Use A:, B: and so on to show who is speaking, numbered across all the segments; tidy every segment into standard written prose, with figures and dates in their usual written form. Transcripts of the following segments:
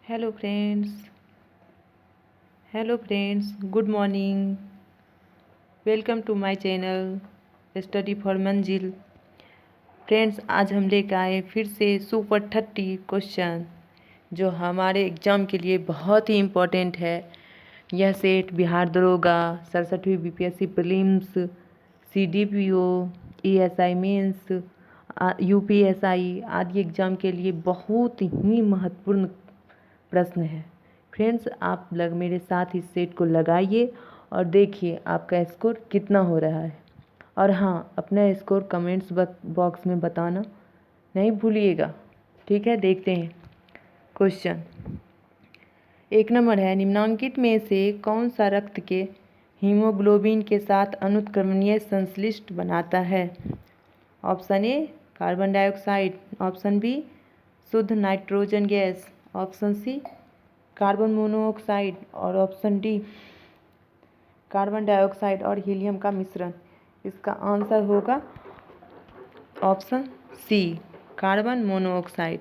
A: Hello friends. Good morning. Welcome to my channel study for Manzil. Friends, आज हम लेकर आए फिर से सुपर 30 क्वेश्चन जो हमारे एग्ज़ाम के लिए बहुत ही इम्पोर्टेंट है। यह सेट, बिहार दरोगा, 67वीं BPSC prelims, CDPO, ESI mains, UPSI आदि एग्ज़ाम के लिए बहुत ही महत्वपूर्ण प्रश्न है। फ्रेंड्स, आप मेरे साथ इस सेट को लगाइए और देखिए आपका स्कोर कितना हो रहा है। और हाँ, अपना स्कोर कमेंट्स बॉक्स में बताना नहीं भूलिएगा। ठीक है, देखते हैं क्वेश्चन। 1 नंबर है, निम्नांकित में से कौन सा रक्त के हीमोग्लोबिन के साथ अनुत्क्रमणीय संश्लिष्ट बनाता है? Option A carbon dioxide, option B शुद्ध nitrogen gas, option C carbon monoxide और ऑप्शन डी कार्बन डाइऑक्साइड और हीलियम का मिश्रण। इसका आंसर होगा option C carbon monoxide.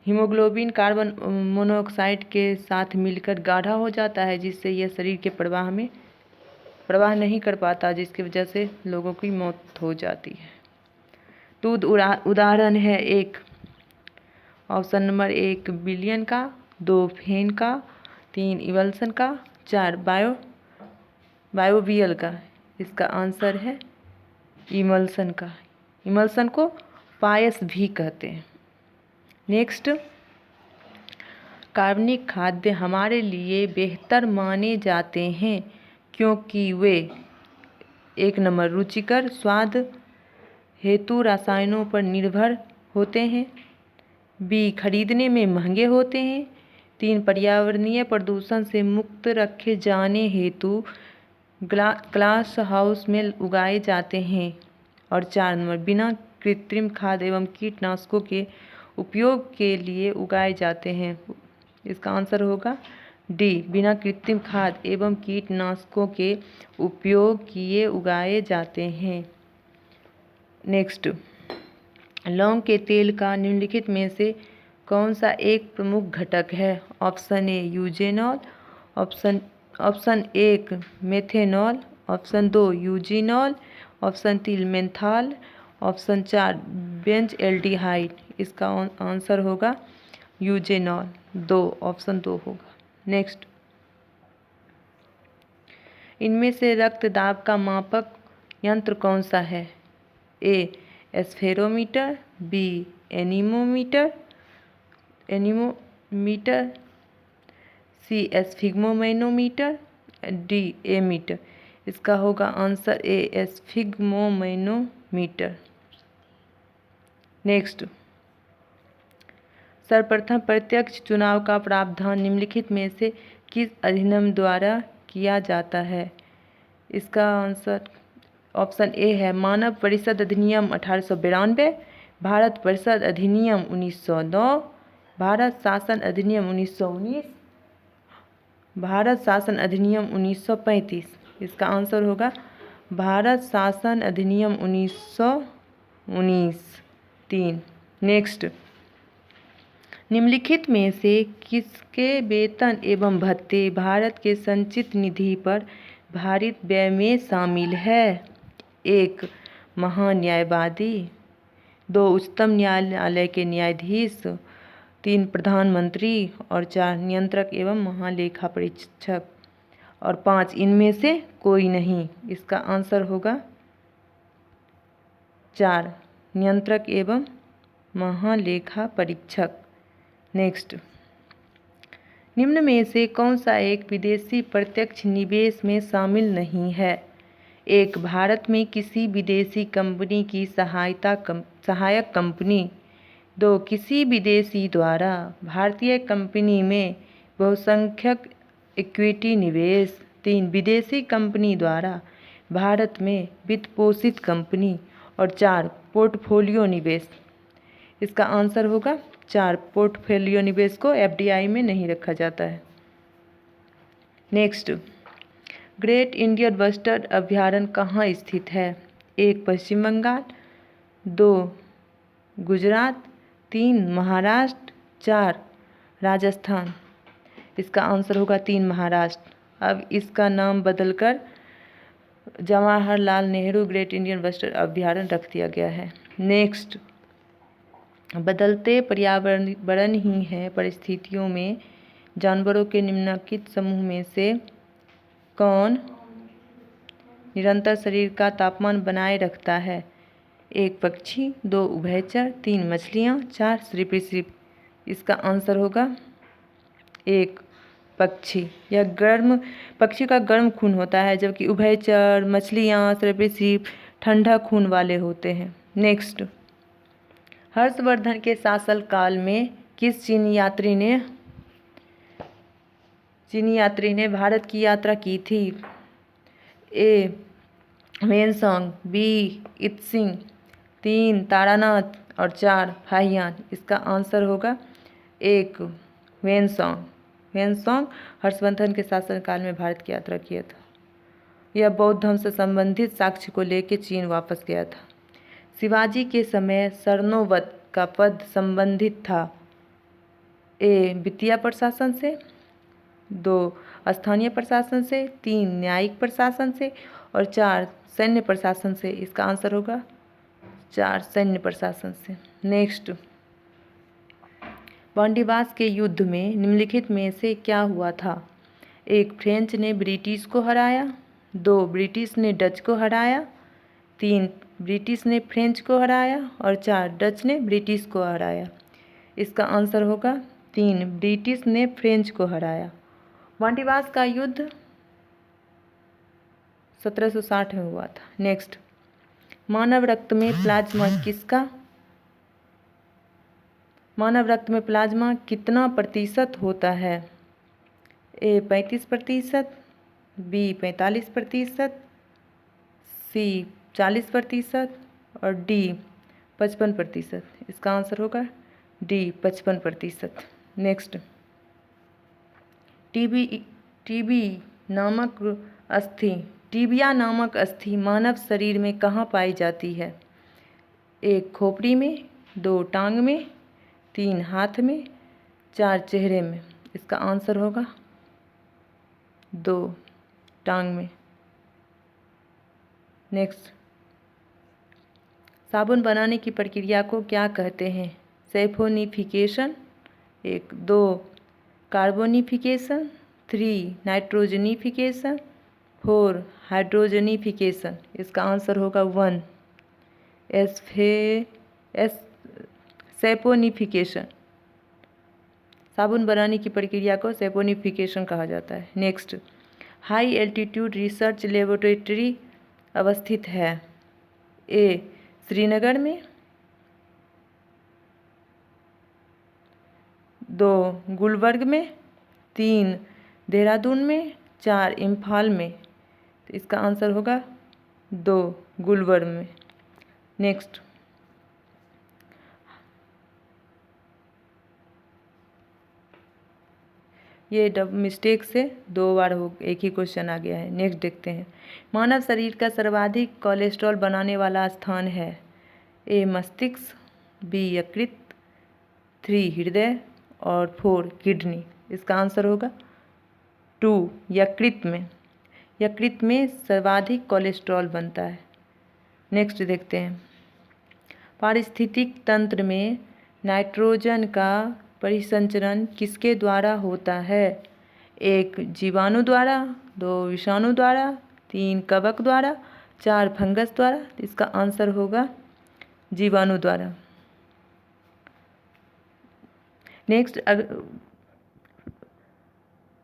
A: Haemoglobin carbon monoxide के साथ मिलकर गाढ़ा हो जाता है, जिससे यह शरीर के प्रवाह नहीं कर पाता, जिसकी वजह से लोगों की मौत हो जाती है। तो उदाहरण है एक, ऑप्शन नंबर 1 बिलियन का, 2 फेन का, 3 इवल्सन का, 4 बायोवियल का। इसका आंसर है इमल्सन का। इमल्सन को पायस भी कहते हैं। नेक्स्ट, कार्बनिक खाद्य हमारे लिए बेहतर माने जाते हैं क्योंकि वे 1 नंबर रुचिकर स्वाद हेतु रसायनों पर निर्भर होते हैं, बी खरीदने में महंगे होते हैं, 3 पर्यावरणीय प्रदूषण से मुक्त रखे जाने हेतु ग्लास हाउस में उगाए जाते हैं, और 4 नंबर बिना कृत्रिम खाद एवं कीटनाशकों के उपयोग के लिए उगाए जाते हैं। इसका आंसर होगा डी बिना कृत्रिम खाद एवं कीटनाशकों के उपयोग किए उगाए जाते हैं। नेक्स्ट, लौंग के तेल का निम्नलिखित में से कौन सा एक प्रमुख घटक है? ऑप्शन ए eugenol, option 1 methanol, option 2 eugenol, option 3 menthol, option 4 Benz aldehyde. इसका आंसर होगा यूजेनॉल, ऑप्शन 2 होगा। नेक्स्ट, इनमें से रक्त दाब का मापक यंत्र कौन सा है? ए एस्फेरोमीटर, बी एनीमोमीटर, सी एस्फिग्मोमैनोमीटर, डी एमीटर। इसका होगा आंसर ए एस्फिग्मोमैनोमीटर। नेक्स्ट, सर्वप्रथम प्रत्यक्ष चुनाव का प्रावधान निम्नलिखित में से किस अधिनियम द्वारा किया जाता है? इसका आंसर ऑप्शन ए है मानव परिषद अधिनियम 1892, भारत परिषद अधिनियम 1909, भारत शासन अधिनियम 1919, भारत शासन अधिनियम 1935। इसका आंसर होगा भारत शासन अधिनियम 1919 3। नेक्स्ट, निम्नलिखित में से किसके वेतन एवं भत्ते भारत के संचित निधि पर भारित व्यय में शामिल है? 1 महान्यायवादी, 2 उच्चतम न्यायालय के न्यायाधीश, 3 प्रधानमंत्री और 4 नियंत्रक एवं महालेखा परीक्षक, और 5 इनमें से कोई नहीं। इसका आंसर होगा 4 नियंत्रक एवं महालेखा परीक्षक। नेक्स्ट, निम्न में से कौन सा एक विदेशी प्रत्यक्ष निवेश में शामिल नहीं है? 1 भारत में किसी विदेशी कंपनी की सहायक कंपनी, 2 किसी विदेशी द्वारा भारतीय कंपनी में बहुसंख्यक इक्विटी निवेश, 3 विदेशी कंपनी द्वारा भारत में वित्तपोषित कंपनी, और 4 पोर्टफोलियो निवेश। इसका आंसर होगा 4 पोर्टफोलियो निवेश को एफडीआई में नहीं रखा जाता है। नेक्स्ट, ग्रेट इंडियन बस्टर्ड अभयारण्य कहाँ स्थित है? 1 पश्चिम बंगाल, 2 गुजरात, 3 महाराष्ट्र, 4 राजस्थान। इसका आंसर होगा 3 महाराष्ट्र। अब इसका नाम बदलकर Jawaharlal Nehru great Indian bustard अभ्यारण्य रख दिया गया है। नेक्स्ट, बदलते पर्यावरण ही है परिस्थितियों में जानवरों के निम्नलिखित समूह में से कौन निरंतर शरीर का तापमान बनाए रखता है? 1 पक्षी, 2 उभयचर, 3 मछलियाँ, 4 सरीसृप। इसका आंसर होगा 1 पक्षी। यह पक्षी का गर्म खून होता है, जबकि उभयचर, मछलियाँ, सरीसृप ठंडा खून वाले होते हैं। नेक्स्ट, हर्षवर्धन के शासनकाल में किस चीनी यात्री ने भारत की यात्रा की थी? ए वेनसोंग, बी इत्सिंग, 3 तारानाथ और 4 फाहियान। इसका आंसर होगा 1 वेनसोंग। वेनसोंग हर्षवर्धन के शासनकाल में भारत की यात्रा किया था। यह बौद्ध धर्म से संबंधित साक्ष्य को लेकर चीन वापस गया था। शिवाजी के समय सरनोबत का पद संबंधित था? ए वित्तीय प्रशासन से, 2 स्थानीय प्रशासन से, 3 न्यायिक प्रशासन से और 4 सैन्य प्रशासन से। इसका आंसर होगा 4 सैन्य प्रशासन से। नेक्स्ट, वांडीवास के युद्ध में निम्नलिखित में से क्या हुआ था? 1 फ्रेंच ने ब्रिटिश को हराया, 2 ब्रिटिश ने डच को हराया, 3 ब्रिटिश ने फ्रेंच को हराया और 4 डच ने ब्रिटिश को हराया। इसका आंसर होगा 3 ब्रिटिश ने फ्रेंच को हराया। वांडीवास का युद्ध 1760 में हुआ था। नेक्स्ट, मानव रक्त में प्लाज्मा कितना प्रतिशत होता है? ए 35%, बी 45%, सी 40% और डी 55%। इसका आंसर होगा डी 55%। नेक्स्ट, टीबिया नामक अस्थि मानव शरीर में कहाँ पाई जाती है? 1 खोपड़ी में, 2 टांग में, 3 हाथ में, 4 चेहरे में। इसका आंसर होगा 2 टांग में। नेक्स्ट, साबुन बनाने की प्रक्रिया को क्या कहते हैं? सैफोनिफिकेशन, 2 कार्बोनिफिकेशन, 3 नाइट्रोजनिफिकेशन, 4 हाइड्रोजनिफिकेशन। इसका आंसर होगा 1 सैफोनिफिकेशन। साबुन बनाने की प्रक्रिया को सैफोनिफिकेशन कहा जाता है। Next, high altitude research laboratory अवस्थित है? ए श्रीनगर में, 2 गुलबर्ग में, 3 देहरादून में, 4 इम्फाल में। तो इसका आंसर होगा 2 गुलबर्ग में। नेक्स्ट, ये मिस्टेक से 2 बार एक ही क्वेश्चन आ गया है। नेक्स्ट देखते हैं, मानव शरीर का सर्वाधिक कोलेस्ट्रॉल बनाने वाला स्थान है? ए मस्तिष्क, बी यकृत, 3 हृदय और 4 किडनी। इसका आंसर होगा 2 यकृत में सर्वाधिक कोलेस्ट्रॉल बनता है। नेक्स्ट देखते हैं, पारिस्थितिक तंत्र में नाइट्रोजन का परिसंचरण किसके द्वारा होता है? 1 जीवाणु द्वारा, 2 विषाणु द्वारा, 3 कवक द्वारा, 4 फंगस द्वारा। इसका आंसर होगा जीवाणु द्वारा। नेक्स्ट,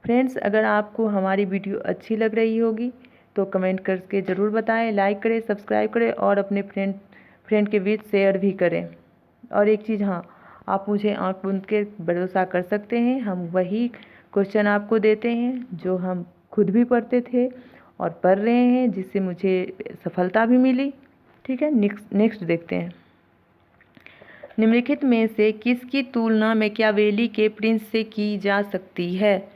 A: फ्रेंड्स, अगर आपको हमारी वीडियो अच्छी लग रही होगी तो कमेंट करके ज़रूर बताएं, लाइक करें, सब्सक्राइब करें और अपने फ्रेंड के बीच शेयर भी करें। और एक चीज़, हाँ, आप मुझे आँख बंद के भरोसा कर सकते हैं, हम वही क्वेश्चन आपको देते हैं जो हम खुद भी पढ़ते थे और पढ़ रहे हैं, जिससे मुझे सफलता भी मिली। ठीक है, नेक्स्ट देखते हैं, निम्नलिखित में से किसकी तुलना मैकियावेली के प्रिंस से की जा सकती है?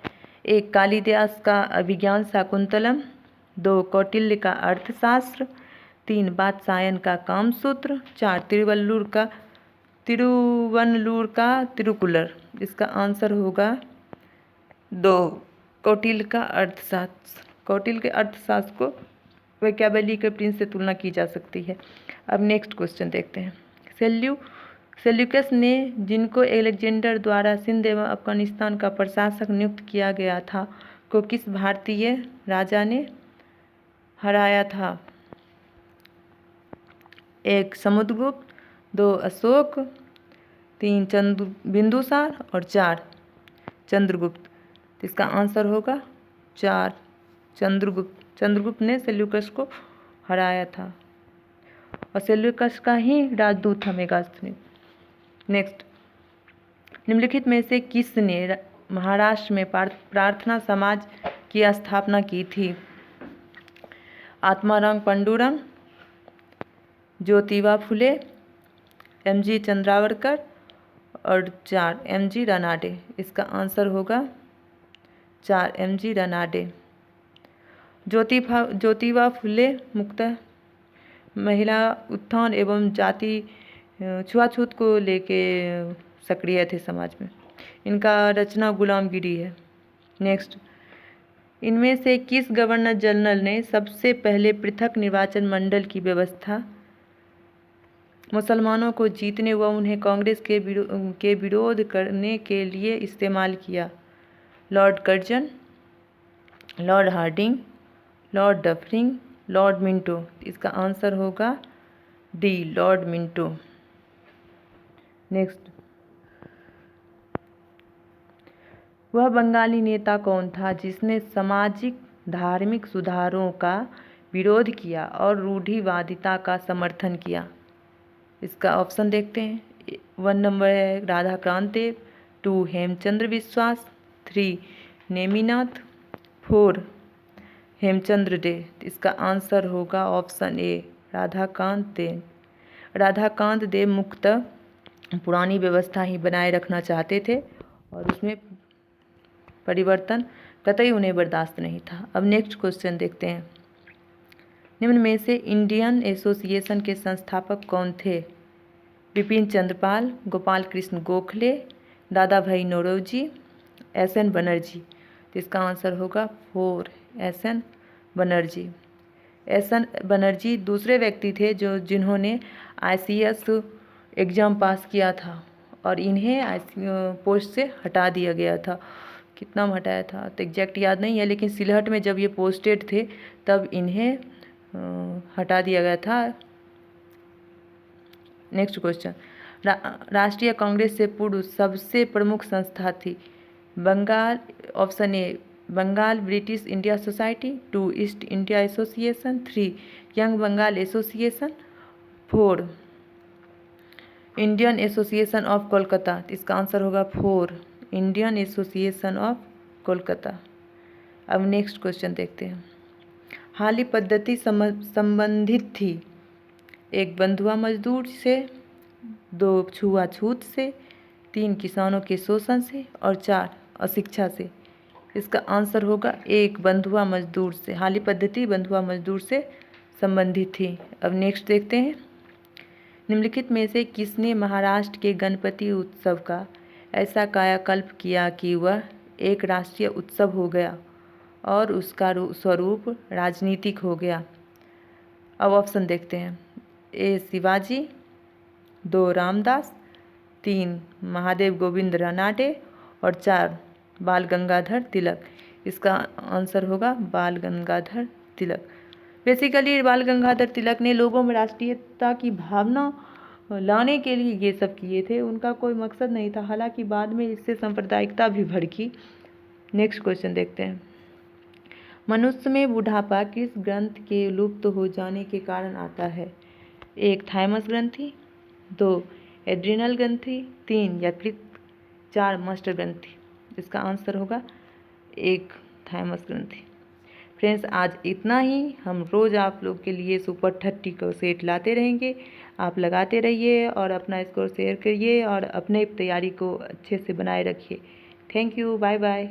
A: 1 कालिदास का अभिज्ञान शाकुंतलम, 2 कौटिल्य का अर्थशास्त्र, 3 वात्स्यायन का कामसूत्र, 4 तिरुवनलूर का तिरुकुलर। इसका आंसर होगा 2। कौटिल्य का अर्थशास्त्र। कौटिल्य के अर्थशास्त्र को वैक्याबैली के प्रिंस से तुलना की जा सकती है। अब नेक्स्ट क्वेश्चन देखते हैं। सेल्यूकस ने, जिनको अलेक्जेंडर द्वारा सिंध एवं अफगानिस्तान का प्रशासक नियुक्त किया गया था, को किस भारतीय राजा ने हराया था? 1 समुद्रगुप्त, 2 अशोक, 3 बिंदुसार और 4 चंद्रगुप्त। इसका आंसर होगा 4 चंद्रगुप्त। चंद्रगुप्त ने सेल्यूकस को हराया था और सेल्यूकस का ही राजदूत था मेगास्थनीस। नेक्स्ट, निम्नलिखित में से किसने महाराष्ट्र में प्रार्थना समाज की स्थापना की थी? आत्माराम पांडुरंग, ज्योतिबा फुले, एम.जी. चंद्रावरकर और 4 एम.जी. रानाडे। इसका आंसर होगा 4 एम.जी. रानाडे। ज्योतिबा फुले मुख्यतः महिला उत्थान एवं जाति छुआछूत को लेके सक्रिय थे समाज में। इनका रचना गुलामगिरी है। नेक्स्ट, इनमें से किस गवर्नर जनरल ने सबसे पहले पृथक निर्वाचन मंडल की व्यवस्था मुसलमानों को जीतने व उन्हें कांग्रेस के विरोध करने के लिए इस्तेमाल किया? Lord Curzon, Lord Hardinge, Lord Dufferin, Lord Minto. इसका आंसर होगा डी, लॉर्ड मिंटो। नेक्स्ट, वह बंगाली नेता कौन था जिसने सामाजिक धार्मिक सुधारों का विरोध किया और रूढ़िवादिता का समर्थन किया? इसका ऑप्शन देखते हैं। 1 नंबर है राधाकांत देव, 2 हेमचंद्र विश्वास, 3 नेमिनाथ, 4 हेमचंद्र डे। इसका आंसर होगा ऑप्शन ए, राधाकांत देव। राधाकांत देव मुख्यतः पुरानी व्यवस्था ही बनाए रखना चाहते थे और उसमें परिवर्तन कतई उन्हें बर्दाश्त नहीं था। अब नेक्स्ट क्वेश्चन देखते हैं। निम्न में से इंडियन एसोसिएशन के संस्थापक कौन थे? बिपिन चंद्र पाल, गोपाल कृष्ण गोखले, दादा भाई नौरोजी, एस.एन. बनर्जी। तो इसका आंसर होगा 4 एस.एन. बनर्जी। एस.एन. बनर्जी दूसरे व्यक्ति थे जिन्होंने आईसीएस एग्ज़ाम पास किया था और इन्हें पोस्ट से हटा दिया गया था। कितना में हटाया था तो एग्जैक्ट याद नहीं है, लेकिन सिलहट में जब ये पोस्टेड थे तब इन्हें हटा दिया गया था। नेक्स्ट क्वेश्चन, राष्ट्रीय कांग्रेस से पूर्व सबसे प्रमुख संस्था थी? Bengal, option A Bengal British India society, 2 east India association, 3 young Bengal association, 4 Indian association of Kolkata. इसका आंसर होगा 4 इंडियन एसोसिएशन ऑफ कोलकाता। अब नेक्स्ट क्वेश्चन देखते हैं। हाली पद्धति संबंधित थी? 1 बंधुआ मजदूर से, 2 छुआछूत से, 3 किसानों के शोषण से और 4 अशिक्षा से। इसका आंसर होगा 1 बंधुआ मजदूर से। हाली पद्धति बंधुआ मजदूर से संबंधित थी। अब नेक्स्ट देखते हैं। निम्नलिखित में से किसने महाराष्ट्र के गणपति उत्सव का ऐसा कायाकल्प किया कि वह एक राष्ट्रीय उत्सव हो गया और उसका स्वरूप राजनीतिक हो गया? अब ऑप्शन देखते हैं। ए शिवाजी, 2 रामदास, 3 महादेव गोविंद रानाडे और 4 बाल गंगाधर तिलक। इसका आंसर होगा बाल गंगाधर तिलक। बेसिकली बाल गंगाधर तिलक ने लोगों में राष्ट्रीयता की भावना लाने के लिए ये सब किए थे। उनका कोई मकसद नहीं था, हालांकि बाद में इससे सांप्रदायिकता भी भड़की। नेक्स्ट क्वेश्चन देखते हैं। मनुष्य में बुढ़ापा किस ग्रंथ के लुप्त हो जाने के कारण आता है? 1 थाइमस ग्रंथि, 2 एड्रिनल ग्रंथि, 3 यकृत, 4 मस्टर ग्रंथि। इसका आंसर होगा 1 थाइमस ग्रंथि। फ्रेंड्स, आज इतना ही। हम रोज़ आप लोग के लिए सुपर 30 का सेट लाते रहेंगे। आप लगाते रहिए और अपना स्कोर शेयर करिए और अपने तैयारी को अच्छे से बनाए रखिए। Thank you, bye bye.